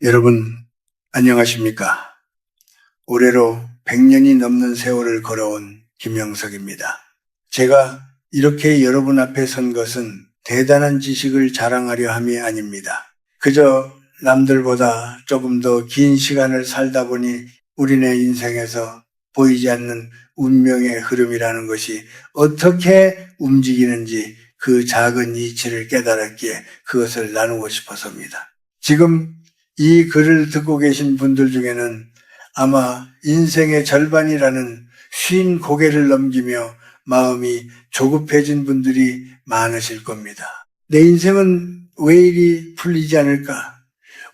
여러분, 안녕하십니까? 올해로 100년이 넘는 세월을 걸어온 김영석입니다. 제가 이렇게 여러분 앞에 선 것은 대단한 지식을 자랑하려 함이 아닙니다. 그저 남들보다 조금 더 긴 시간을 살다 보니 우리네 인생에서 보이지 않는 운명의 흐름이라는 것이 어떻게 움직이는지 그 작은 이치를 깨달았기에 그것을 나누고 싶어서입니다. 지금 이 글을 듣고 계신 분들 중에는 아마 인생의 절반이라는 쉰 고개를 넘기며 마음이 조급해진 분들이 많으실 겁니다. 내 인생은 왜 이리 풀리지 않을까?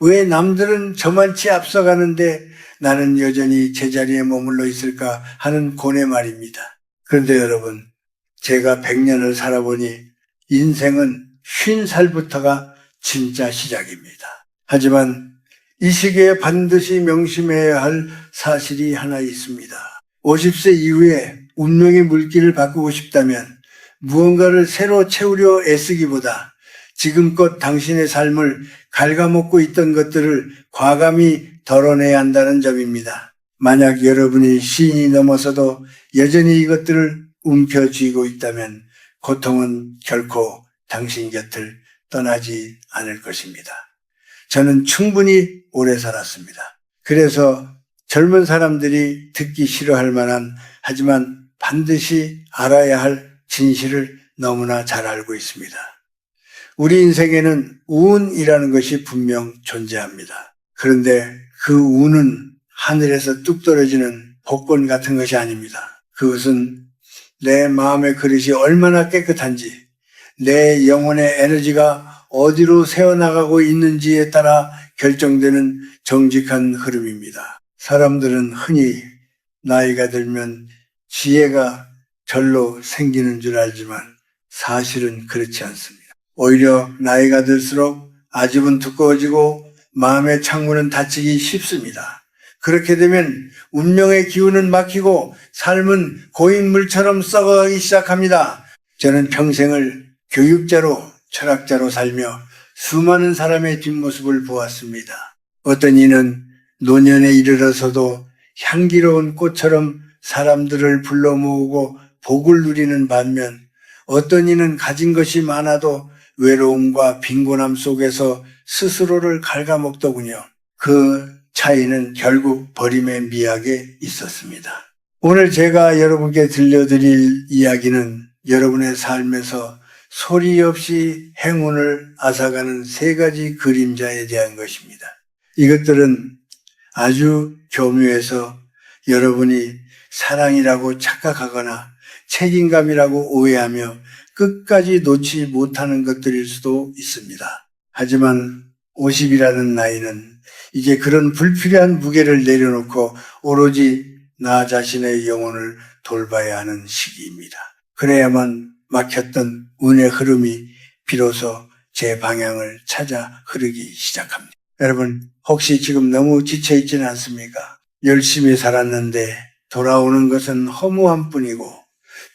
왜 남들은 저만치 앞서가는데 나는 여전히 제자리에 머물러 있을까 하는 고뇌 말입니다. 그런데 여러분, 제가 100년을 살아보니 인생은 50살부터가 진짜 시작입니다. 하지만 이 시기에 반드시 명심해야 할 사실이 하나 있습니다. 50세 이후에 운명의 물길을 바꾸고 싶다면 무언가를 새로 채우려 애쓰기보다 지금껏 당신의 삶을 갉아먹고 있던 것들을 과감히 덜어내야 한다는 점입니다. 만약 여러분이 시인이 넘어서도 여전히 이것들을 움켜쥐고 있다면 고통은 결코 당신 곁을 떠나지 않을 것입니다. 저는 충분히 오래 살았습니다. 그래서 젊은 사람들이 듣기 싫어할 만한 하지만 반드시 알아야 할 진실을 너무나 잘 알고 있습니다. 우리 인생에는 운이라는 것이 분명 존재합니다. 그런데 그 운은 하늘에서 뚝 떨어지는 복권 같은 것이 아닙니다. 그것은 내 마음의 그릇이 얼마나 깨끗한지, 내 영혼의 에너지가 어디로 새어나가고 있는지에 따라 결정되는 정직한 흐름입니다. 사람들은 흔히 나이가 들면 지혜가 절로 생기는 줄 알지만 사실은 그렇지 않습니다. 오히려 나이가 들수록 아집은 두꺼워지고 마음의 창문은 닫히기 쉽습니다. 그렇게 되면 운명의 기운은 막히고 삶은 고인물처럼 썩어가기 시작합니다. 저는 평생을 교육자로 철학자로 살며 수많은 사람의 뒷모습을 보았습니다. 어떤 이는 노년에 이르러서도 향기로운 꽃처럼 사람들을 불러 모으고 복을 누리는 반면 어떤 이는 가진 것이 많아도 외로움과 빈곤함 속에서 스스로를 갉아먹더군요. 그 차이는 결국 버림의 미학에 있었습니다. 오늘 제가 여러분께 들려드릴 이야기는 여러분의 삶에서 소리 없이 행운을 앗아가는 3가지 그림자에 대한 것입니다. 이것들은 아주 교묘해서 여러분이 사랑이라고 착각하거나 책임감이라고 오해하며 끝까지 놓지 못하는 것들일 수도 있습니다. 하지만 50이라는 나이는 이제 그런 불필요한 무게를 내려놓고 오로지 나 자신의 영혼을 돌봐야 하는 시기입니다. 그래야만 막혔던 운의 흐름이 비로소 제 방향을 찾아 흐르기 시작합니다. 여러분, 혹시 지금 너무 지쳐있지는 않습니까? 열심히 살았는데 돌아오는 것은 허무함 뿐이고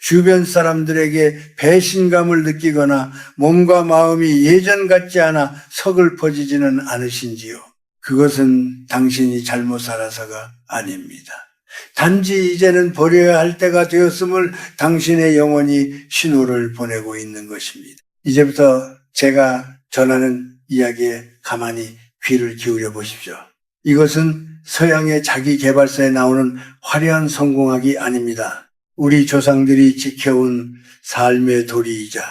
주변 사람들에게 배신감을 느끼거나 몸과 마음이 예전 같지 않아 서글퍼지지는 않으신지요? 그것은 당신이 잘못 살아서가 아닙니다. 단지 이제는 버려야 할 때가 되었음을 당신의 영혼이 신호를 보내고 있는 것입니다. 이제부터 제가 전하는 이야기에 가만히 귀를 기울여 보십시오. 이것은 서양의 자기개발서에 나오는 화려한 성공학이 아닙니다. 우리 조상들이 지켜온 삶의 도리이자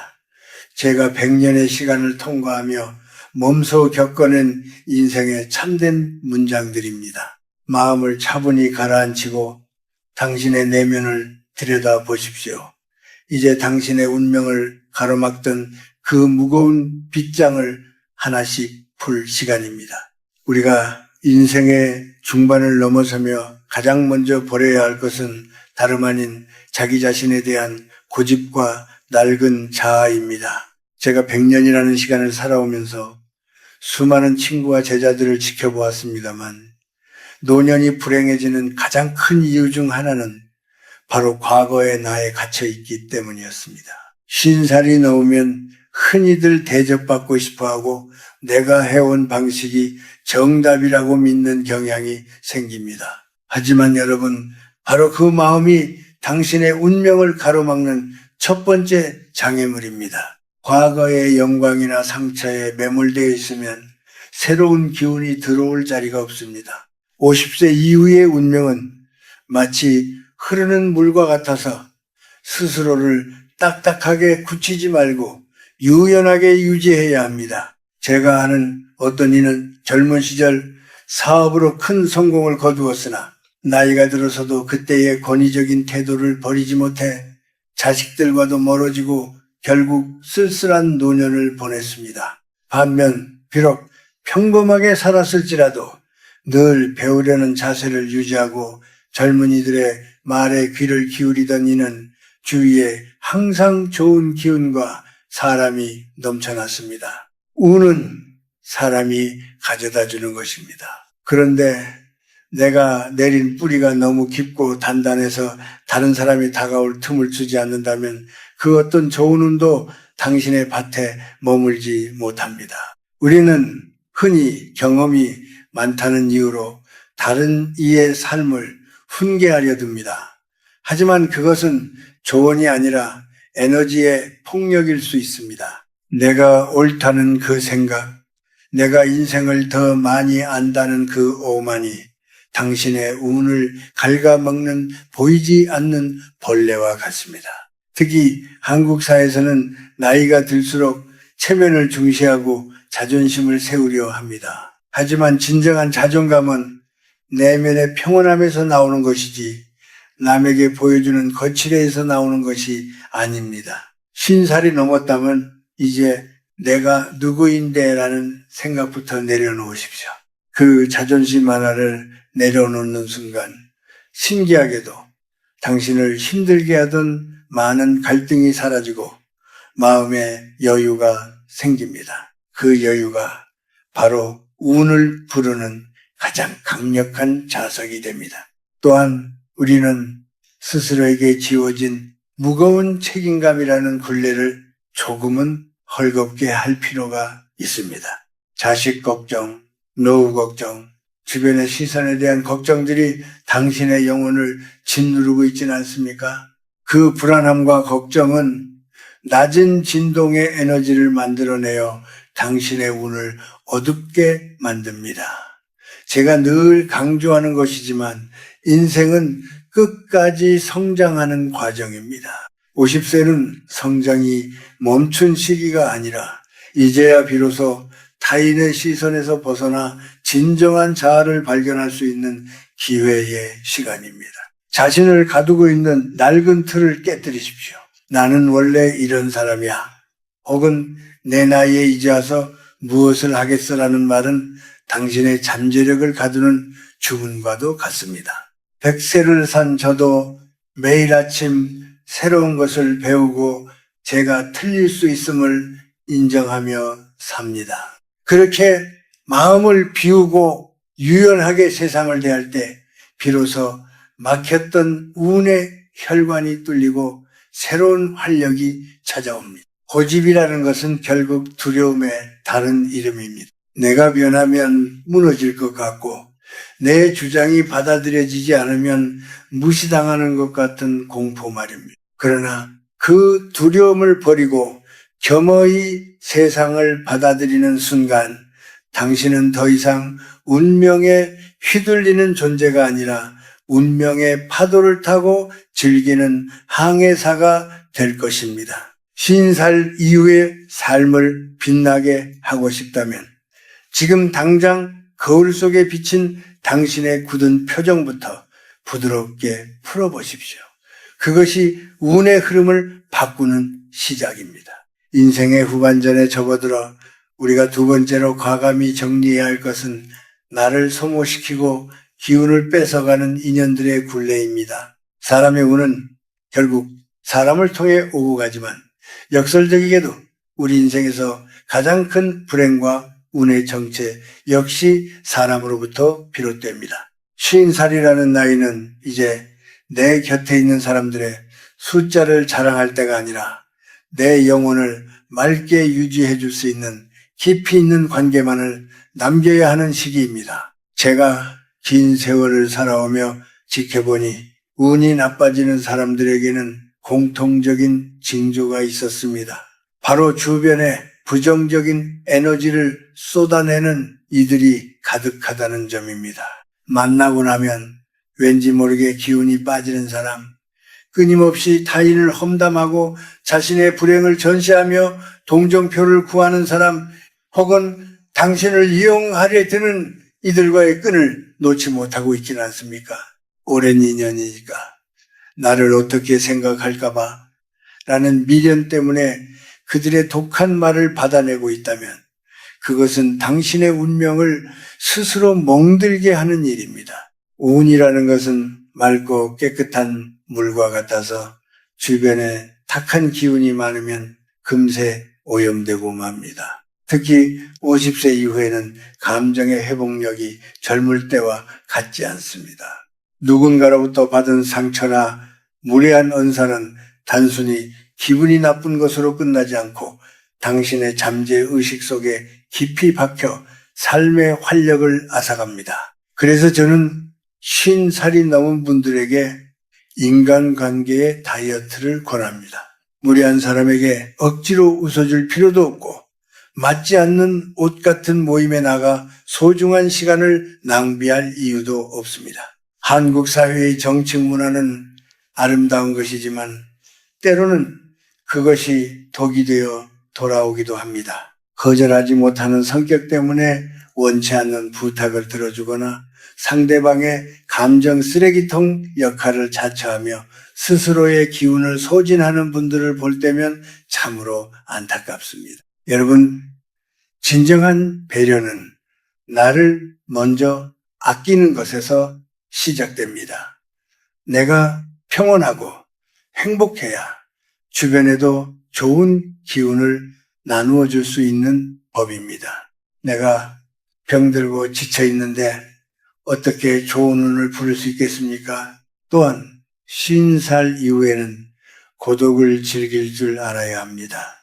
제가 100년의 시간을 통과하며 몸소 겪어낸 인생의 참된 문장들입니다. 마음을 차분히 가라앉히고 당신의 내면을 들여다 보십시오. 이제 당신의 운명을 가로막던 그 무거운 빗장을 하나씩 풀 시간입니다. 우리가 인생의 중반을 넘어서며 가장 먼저 버려야 할 것은 다름 아닌 자기 자신에 대한 고집과 낡은 자아입니다. 제가 100년이라는 시간을 살아오면서 수많은 친구와 제자들을 지켜보았습니다만 노년이 불행해지는 가장 큰 이유 중 하나는 바로 과거의 나에 갇혀 있기 때문이었습니다. 50살이 넘으면 흔히들 대접받고 싶어하고 내가 해온 방식이 정답이라고 믿는 경향이 생깁니다. 하지만 여러분, 바로 그 마음이 당신의 운명을 가로막는 첫 번째 장애물입니다. 과거의 영광이나 상처에 매몰되어 있으면 새로운 기운이 들어올 자리가 없습니다. 50세 이후의 운명은 마치 흐르는 물과 같아서 스스로를 딱딱하게 굳히지 말고 유연하게 유지해야 합니다. 제가 아는 어떤 이는 젊은 시절 사업으로 큰 성공을 거두었으나 나이가 들어서도 그때의 권위적인 태도를 버리지 못해 자식들과도 멀어지고 결국 쓸쓸한 노년을 보냈습니다. 반면 비록 평범하게 살았을지라도 늘 배우려는 자세를 유지하고 젊은이들의 말에 귀를 기울이던 이는 주위에 항상 좋은 기운과 사람이 넘쳐났습니다. 운은 사람이 가져다 주는 것입니다. 그런데 내가 내린 뿌리가 너무 깊고 단단해서 다른 사람이 다가올 틈을 주지 않는다면 그 어떤 좋은 운도 당신의 밭에 머물지 못합니다. 우리는 흔히 경험이 많다는 이유로 다른 이의 삶을 훈계하려 듭니다. 하지만 그것은 조언이 아니라 에너지의 폭력일 수 있습니다. 내가 옳다는 그 생각, 내가 인생을 더 많이 안다는 그 오만이 당신의 운을 갉아먹는 보이지 않는 벌레와 같습니다. 특히 한국 사회에서는 나이가 들수록 체면을 중시하고 자존심을 세우려 합니다. 하지만 진정한 자존감은 내면의 평온함에서 나오는 것이지 남에게 보여주는 거칠애에서 나오는 것이 아닙니다. 50살이 넘었다면 이제 내가 누구인데라는 생각부터 내려놓으십시오. 그 자존심 하나를 내려놓는 순간 신기하게도 당신을 힘들게 하던 많은 갈등이 사라지고 마음의 여유가 생깁니다. 그 여유가 바로 운을 부르는 가장 강력한 자석이 됩니다. 또한 우리는 스스로에게 지워진 무거운 책임감이라는 굴레를 조금은 헐겁게 할 필요가 있습니다. 자식 걱정, 노후 걱정, 주변의 시선에 대한 걱정들이 당신의 영혼을 짓누르고 있지는 않습니까? 그 불안함과 걱정은 낮은 진동의 에너지를 만들어내어 당신의 운을 어둡게 만듭니다. 제가 늘 강조하는 것이지만 인생은 끝까지 성장하는 과정입니다. 50세는 성장이 멈춘 시기가 아니라 이제야 비로소 타인의 시선에서 벗어나 진정한 자아를 발견할 수 있는 기회의 시간입니다. 자신을 가두고 있는 낡은 틀을 깨뜨리십시오. 나는 원래 이런 사람이야. 혹은 내 나이에 이제 와서 무엇을 하겠어라는 말은 당신의 잠재력을 가두는 주문과도 같습니다. 100세를 산 저도 매일 아침 새로운 것을 배우고 제가 틀릴 수 있음을 인정하며 삽니다. 그렇게 마음을 비우고 유연하게 세상을 대할 때 비로소 막혔던 운의 혈관이 뚫리고 새로운 활력이 찾아옵니다. 고집이라는 것은 결국 두려움의 다른 이름입니다. 내가 변하면 무너질 것 같고 내 주장이 받아들여지지 않으면 무시당하는 것 같은 공포 말입니다. 그러나 그 두려움을 버리고 겸허히 세상을 받아들이는 순간 당신은 더 이상 운명에 휘둘리는 존재가 아니라 운명의 파도를 타고 즐기는 항해사가 될 것입니다. 50살 이후의 삶을 빛나게 하고 싶다면 지금 당장 거울 속에 비친 당신의 굳은 표정부터 부드럽게 풀어보십시오. 그것이 운의 흐름을 바꾸는 시작입니다. 인생의 후반전에 접어들어 우리가 두 번째로 과감히 정리해야 할 것은 나를 소모시키고 기운을 뺏어가는 인연들의 굴레입니다. 사람의 운은 결국 사람을 통해 오고 가지만 역설적이게도 우리 인생에서 가장 큰 불행과 운의 정체 역시 사람으로부터 비롯됩니다. 50살이라는 나이는 이제 내 곁에 있는 사람들의 숫자를 자랑할 때가 아니라 내 영혼을 맑게 유지해 줄 수 있는 깊이 있는 관계만을 남겨야 하는 시기입니다. 제가 긴 세월을 살아오며 지켜보니 운이 나빠지는 사람들에게는 공통적인 징조가 있었습니다. 바로 주변에 부정적인 에너지를 쏟아내는 이들이 가득하다는 점입니다. 만나고 나면 왠지 모르게 기운이 빠지는 사람, 끊임없이 타인을 험담하고 자신의 불행을 전시하며 동정표를 구하는 사람, 혹은 당신을 이용하려 드는 이들과의 끈을 놓지 못하고 있지는 않습니까? 오랜 인연이니까 나를 어떻게 생각할까봐 라는 미련 때문에 그들의 독한 말을 받아내고 있다면 그것은 당신의 운명을 스스로 멍들게 하는 일입니다. 운이라는 것은 맑고 깨끗한 물과 같아서 주변에 탁한 기운이 많으면 금세 오염되고 맙니다. 특히 50세 이후에는 감정의 회복력이 젊을 때와 같지 않습니다. 누군가로부터 받은 상처나 무례한 언사는 단순히 기분이 나쁜 것으로 끝나지 않고 당신의 잠재의식 속에 깊이 박혀 삶의 활력을 앗아갑니다. 그래서 저는 50살이 넘은 분들에게 인간관계의 다이어트를 권합니다. 무례한 사람에게 억지로 웃어줄 필요도 없고 맞지 않는 옷 같은 모임에 나가 소중한 시간을 낭비할 이유도 없습니다. 한국 사회의 정치 문화는 아름다운 것이지만 때로는 그것이 독이 되어 돌아오기도 합니다. 거절하지 못하는 성격 때문에 원치 않는 부탁을 들어주거나 상대방의 감정 쓰레기통 역할을 자처하며 스스로의 기운을 소진하는 분들을 볼 때면 참으로 안타깝습니다. 여러분, 진정한 배려는 나를 먼저 아끼는 것에서 시작됩니다. 내가 평온하고 행복해야 주변에도 좋은 기운을 나누어 줄 수 있는 법입니다. 내가 병들고 지쳐 있는데 어떻게 좋은 운을 부를 수 있겠습니까? 또한 50살 이후에는 고독을 즐길 줄 알아야 합니다.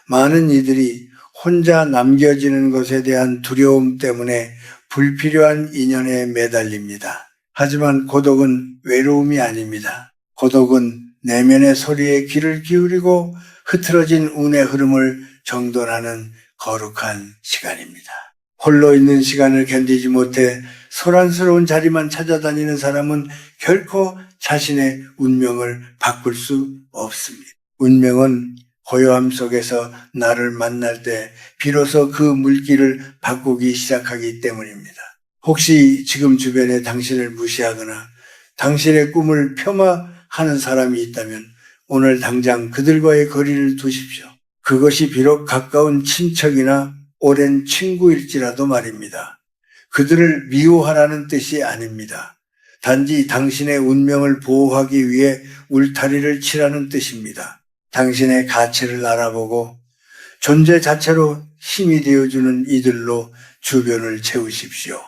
많은 이들이 혼자 남겨지는 것에 대한 두려움 때문에 불필요한 인연에 매달립니다. 하지만 고독은 외로움이 아닙니다. 고독은 내면의 소리에 귀를 기울이고 흐트러진 운의 흐름을 정돈하는 거룩한 시간입니다. 홀로 있는 시간을 견디지 못해 소란스러운 자리만 찾아다니는 사람은 결코 자신의 운명을 바꿀 수 없습니다. 운명은 고요함 속에서 나를 만날 때 비로소 그 물길을 바꾸기 시작하기 때문입니다. 혹시 지금 주변에 당신을 무시하거나 당신의 꿈을 폄하하는 사람이 있다면 오늘 당장 그들과의 거리를 두십시오. 그것이 비록 가까운 친척이나 오랜 친구일지라도 말입니다. 그들을 미워하라는 뜻이 아닙니다. 단지 당신의 운명을 보호하기 위해 울타리를 치라는 뜻입니다. 당신의 가치를 알아보고 존재 자체로 힘이 되어주는 이들로 주변을 채우십시오.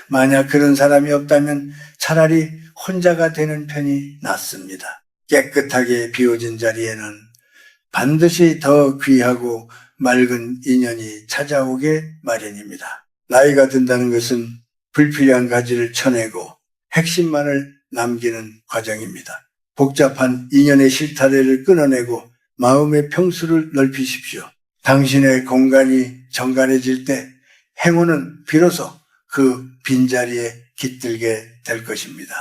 만약 그런 사람이 없다면 차라리 혼자가 되는 편이 낫습니다. 깨끗하게 비워진 자리에는 반드시 더 귀하고 맑은 인연이 찾아오게 마련입니다. 나이가 든다는 것은 불필요한 가지를 쳐내고 핵심만을 남기는 과정입니다. 복잡한 인연의 실타래를 끊어내고 마음의 평수를 넓히십시오. 당신의 공간이 정갈해질 때 행운은 비로소 그 빈자리에 깃들게 될 것입니다.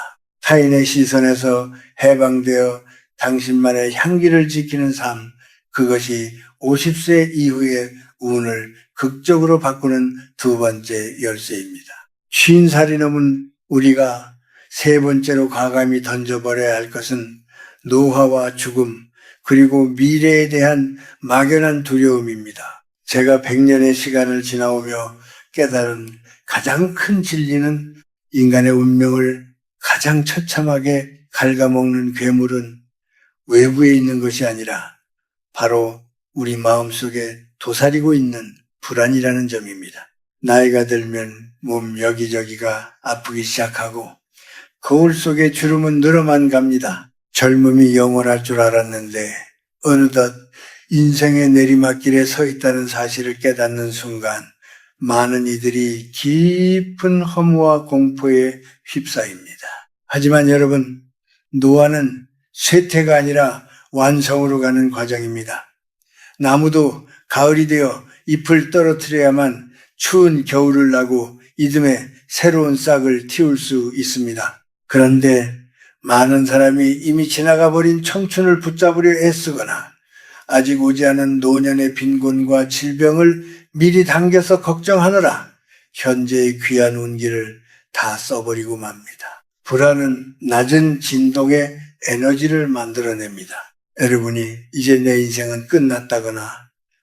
타인의 시선에서 해방되어 당신만의 향기를 지키는 삶, 그것이 50세 이후의 운을 극적으로 바꾸는 두 번째 열쇠입니다. 50살이 넘은 우리가 세 번째로 과감히 던져버려야 할 것은 노화와 죽음, 그리고 미래에 대한 막연한 두려움입니다. 제가 100년의 시간을 지나오며 깨달은 가장 큰 진리는 인간의 운명을 가장 처참하게 갉아먹는 괴물은 외부에 있는 것이 아니라 바로 우리 마음속에 도사리고 있는 불안이라는 점입니다. 나이가 들면 몸 여기저기가 아프기 시작하고 거울 속의 주름은 늘어만 갑니다. 젊음이 영원할 줄 알았는데 어느덧 인생의 내리막길에 서 있다는 사실을 깨닫는 순간 많은 이들이 깊은 허무와 공포에 휩싸입니다. 하지만 여러분, 노화는 쇠퇴가 아니라 완성으로 가는 과정입니다. 나무도 가을이 되어 잎을 떨어뜨려야만 추운 겨울을 나고 이듬해 새로운 싹을 틔울 수 있습니다. 그런데 많은 사람이 이미 지나가 버린 청춘을 붙잡으려 애쓰거나 아직 오지 않은 노년의 빈곤과 질병을 미리 당겨서 걱정하느라 현재의 귀한 운기를 다 써버리고 맙니다. 불안은 낮은 진동의 에너지를 만들어냅니다. 여러분이 이제 내 인생은 끝났다거나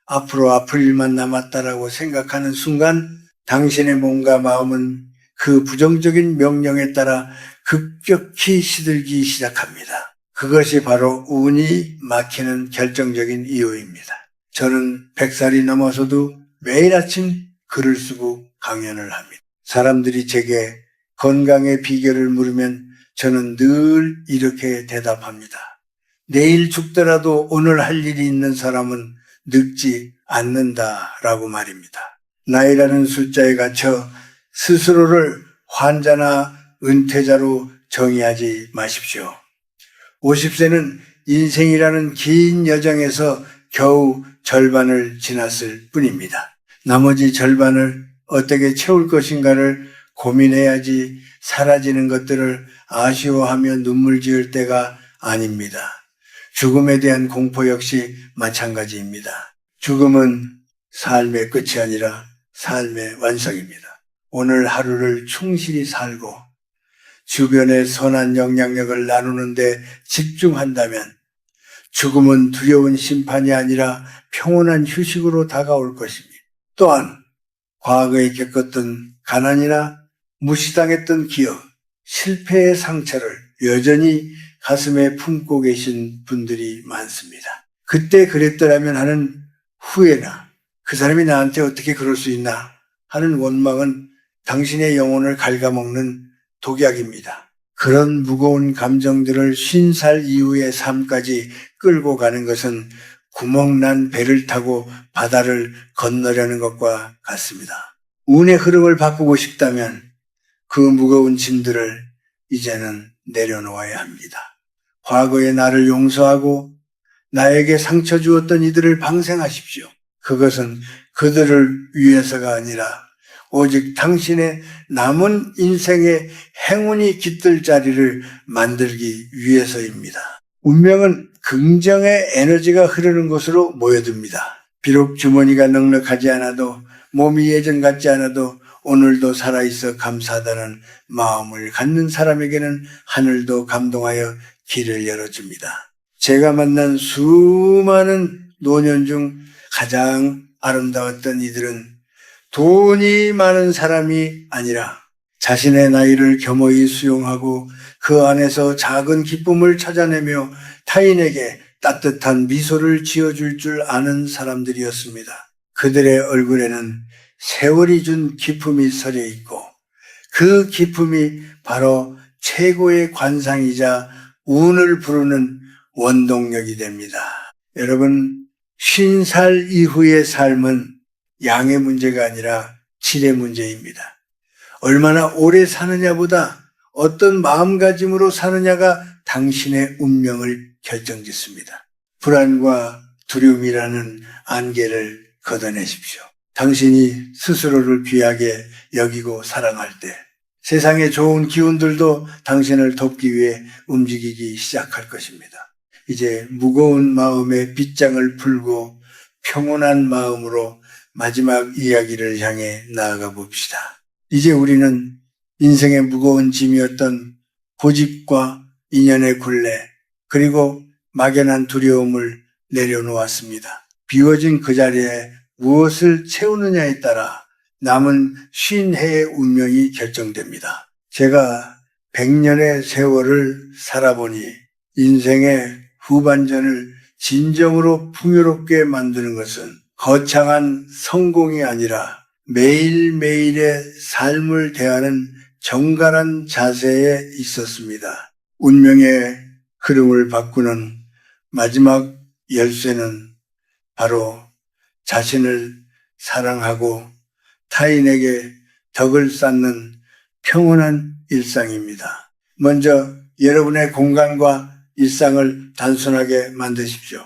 앞으로 아플 일만 남았다라고 생각하는 순간 당신의 몸과 마음은 그 부정적인 명령에 따라 급격히 시들기 시작합니다. 그것이 바로 운이 막히는 결정적인 이유입니다. 저는 100살이 넘어서도 매일 아침 글을 쓰고 강연을 합니다. 사람들이 제게 건강의 비결을 물으면 저는 늘 이렇게 대답합니다. 내일 죽더라도 오늘 할 일이 있는 사람은 늙지 않는다라고 말입니다. 나이라는 숫자에 갇혀 스스로를 환자나 은퇴자로 정의하지 마십시오. 50세는 인생이라는 긴 여정에서 겨우 절반을 지났을 뿐입니다. 나머지 절반을 어떻게 채울 것인가를 고민해야지 사라지는 것들을 아쉬워하며 눈물 지을 때가 아닙니다. 죽음에 대한 공포 역시 마찬가지입니다. 죽음은 삶의 끝이 아니라 삶의 완성입니다. 오늘 하루를 충실히 살고 주변의 선한 영향력을 나누는 데 집중한다면 죽음은 두려운 심판이 아니라 평온한 휴식으로 다가올 것입니다. 또한 과거에 겪었던 가난이나 무시당했던 기억, 실패의 상처를 여전히 가슴에 품고 계신 분들이 많습니다. 그때 그랬더라면 하는 후회나 그 사람이 나한테 어떻게 그럴 수 있나 하는 원망은 당신의 영혼을 갉아먹는 독약입니다. 그런 무거운 감정들을 50살 이후의 삶까지 끌고 가는 것은 구멍난 배를 타고 바다를 건너려는 것과 같습니다. 운의 흐름을 바꾸고 싶다면 그 무거운 짐들을 이제는 내려놓아야 합니다. 과거의 나를 용서하고 나에게 상처 주었던 이들을 방생하십시오. 그것은 그들을 위해서가 아니라 오직 당신의 남은 인생의 행운이 깃들 자리를 만들기 위해서입니다. 운명은 긍정의 에너지가 흐르는 곳으로 모여듭니다. 비록 주머니가 넉넉하지 않아도 몸이 예전 같지 않아도 오늘도 살아있어 감사하다는 마음을 갖는 사람에게는 하늘도 감동하여 길을 열어줍니다. 제가 만난 수많은 노년 중 가장 아름다웠던 이들은 돈이 많은 사람이 아니라 자신의 나이를 겸허히 수용하고 그 안에서 작은 기쁨을 찾아내며 타인에게 따뜻한 미소를 지어줄 줄 아는 사람들이었습니다. 그들의 얼굴에는 세월이 준 기쁨이 서려 있고 그 기쁨이 바로 최고의 관상이자 운을 부르는 원동력이 됩니다. 여러분, 50살 이후의 삶은 양의 문제가 아니라 질의 문제입니다. 얼마나 오래 사느냐보다 어떤 마음가짐으로 사느냐가 당신의 운명을 결정짓습니다. 불안과 두려움이라는 안개를 걷어내십시오. 당신이 스스로를 귀하게 여기고 사랑할 때 세상의 좋은 기운들도 당신을 돕기 위해 움직이기 시작할 것입니다. 이제 무거운 마음의 빗장을 풀고 평온한 마음으로 마지막 이야기를 향해 나아가 봅시다. 이제 우리는 인생의 무거운 짐이었던 고집과 인연의 굴레 그리고 막연한 두려움을 내려놓았습니다. 비워진 그 자리에 무엇을 채우느냐에 따라 남은 50해의 운명이 결정됩니다. 제가 100년의 세월을 살아보니 인생의 후반전을 진정으로 풍요롭게 만드는 것은 거창한 성공이 아니라 매일매일의 삶을 대하는 정갈한 자세에 있었습니다. 운명의 흐름을 바꾸는 마지막 열쇠는 바로 자신을 사랑하고 타인에게 덕을 쌓는 평온한 일상입니다. 먼저 여러분의 공간과 일상을 단순하게 만드십시오.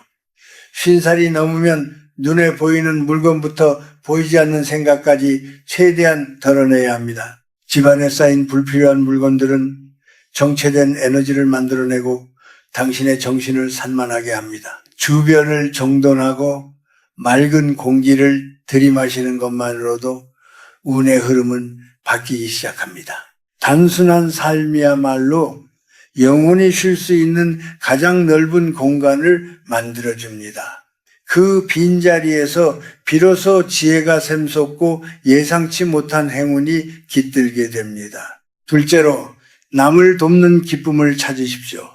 50살이 넘으면 눈에 보이는 물건부터 보이지 않는 생각까지 최대한 덜어내야 합니다. 집안에 쌓인 불필요한 물건들은 정체된 에너지를 만들어내고 당신의 정신을 산만하게 합니다. 주변을 정돈하고 맑은 공기를 들이마시는 것만으로도 운의 흐름은 바뀌기 시작합니다. 단순한 삶이야말로 영혼이 쉴 수 있는 가장 넓은 공간을 만들어줍니다. 그 빈자리에서 비로소 지혜가 샘솟고 예상치 못한 행운이 깃들게 됩니다. 둘째로, 남을 돕는 기쁨을 찾으십시오.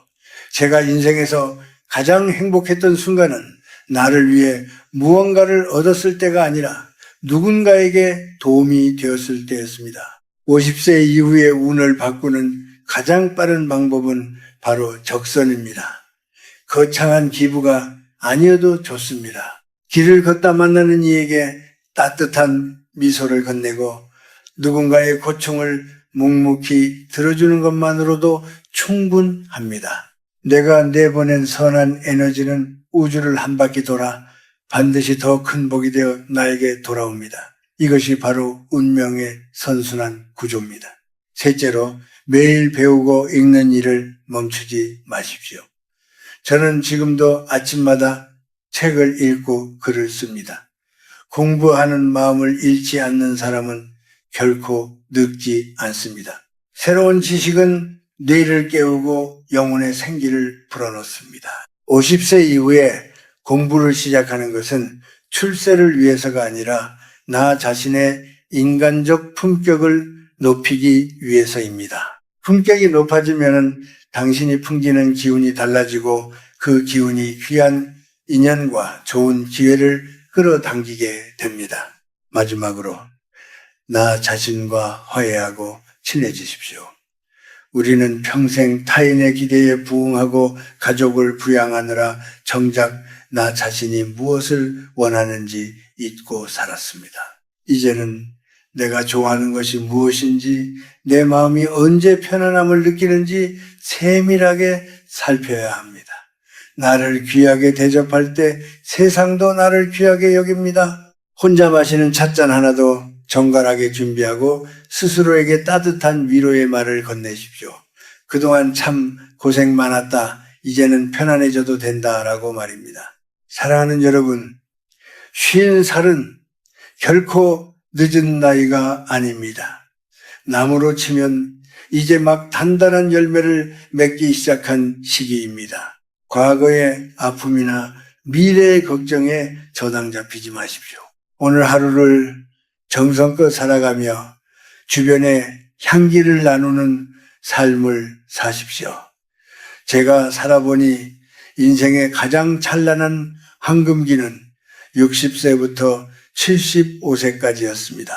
제가 인생에서 가장 행복했던 순간은 나를 위해 무언가를 얻었을 때가 아니라 누군가에게 도움이 되었을 때였습니다. 50세 이후의 운을 바꾸는 가장 빠른 방법은 바로 적선입니다. 거창한 기부가 아니어도 좋습니다. 길을 걷다 만나는 이에게 따뜻한 미소를 건네고 누군가의 고충을 묵묵히 들어주는 것만으로도 충분합니다. 내가 내보낸 선한 에너지는 우주를 한 바퀴 돌아 반드시 더 큰 복이 되어 나에게 돌아옵니다. 이것이 바로 운명의 선순환 구조입니다. 셋째로, 매일 배우고 읽는 일을 멈추지 마십시오. 저는 지금도 아침마다 책을 읽고 글을 씁니다. 공부하는 마음을 잃지 않는 사람은 결코 늙지 않습니다. 새로운 지식은 뇌를 깨우고 영혼의 생기를 불어넣습니다. 50세 이후에 공부를 시작하는 것은 출세를 위해서가 아니라 나 자신의 인간적 품격을 높이기 위해서입니다. 품격이 높아지면 당신이 풍기는 기운이 달라지고 그 기운이 귀한 인연과 좋은 기회를 끌어당기게 됩니다. 마지막으로, 나 자신과 화해하고 친해지십시오. 우리는 평생 타인의 기대에 부응하고 가족을 부양하느라 정작 나 자신이 무엇을 원하는지 잊고 살았습니다. 이제는 내가 좋아하는 것이 무엇인지, 내 마음이 언제 편안함을 느끼는지 세밀하게 살펴야 합니다. 나를 귀하게 대접할 때 세상도 나를 귀하게 여깁니다. 혼자 마시는 찻잔 하나도 정갈하게 준비하고 스스로에게 따뜻한 위로의 말을 건네십시오. 그동안 참 고생 많았다. 이제는 편안해져도 된다라고 말입니다. 사랑하는 여러분, 50살은 결코 늦은 나이가 아닙니다. 나무로 치면 이제 막 단단한 열매를 맺기 시작한 시기입니다. 과거의 아픔이나 미래의 걱정에 저당 잡히지 마십시오. 오늘 하루를 정성껏 살아가며 주변에 향기를 나누는 삶을 사십시오. 제가 살아보니 인생의 가장 찬란한 황금기는 60세부터 75세까지였습니다.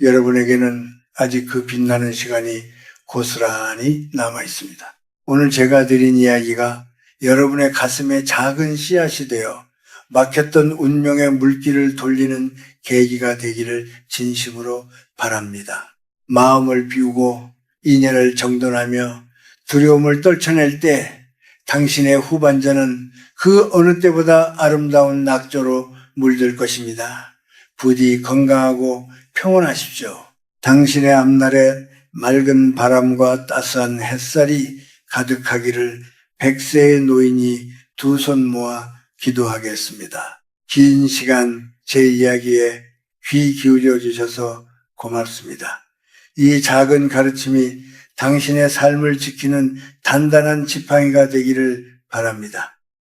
여러분에게는 아직 그 빛나는 시간이 고스란히 남아 있습니다. 오늘 제가 드린 이야기가 여러분의 가슴에 작은 씨앗이 되어 막혔던 운명의 물길을 돌리는 계기가 되기를 진심으로 바랍니다. 마음을 비우고 인연을 정돈하며 두려움을 떨쳐낼 때 당신의 후반전은 그 어느 때보다 아름다운 낙조로 물들 것입니다. 부디 건강하고 평온하십시오. 당신의 앞날에 맑은 바람과 따스한 햇살이 가득하기를 100세의 노인이 두 손 모아 기도하겠습니다. 긴 시간 제 이야기에 귀 기울여 주셔서 고맙습니다. 이 작은 가르침이 당신의 삶을 지키는 단단한 지팡이가 되기를 바랍니다.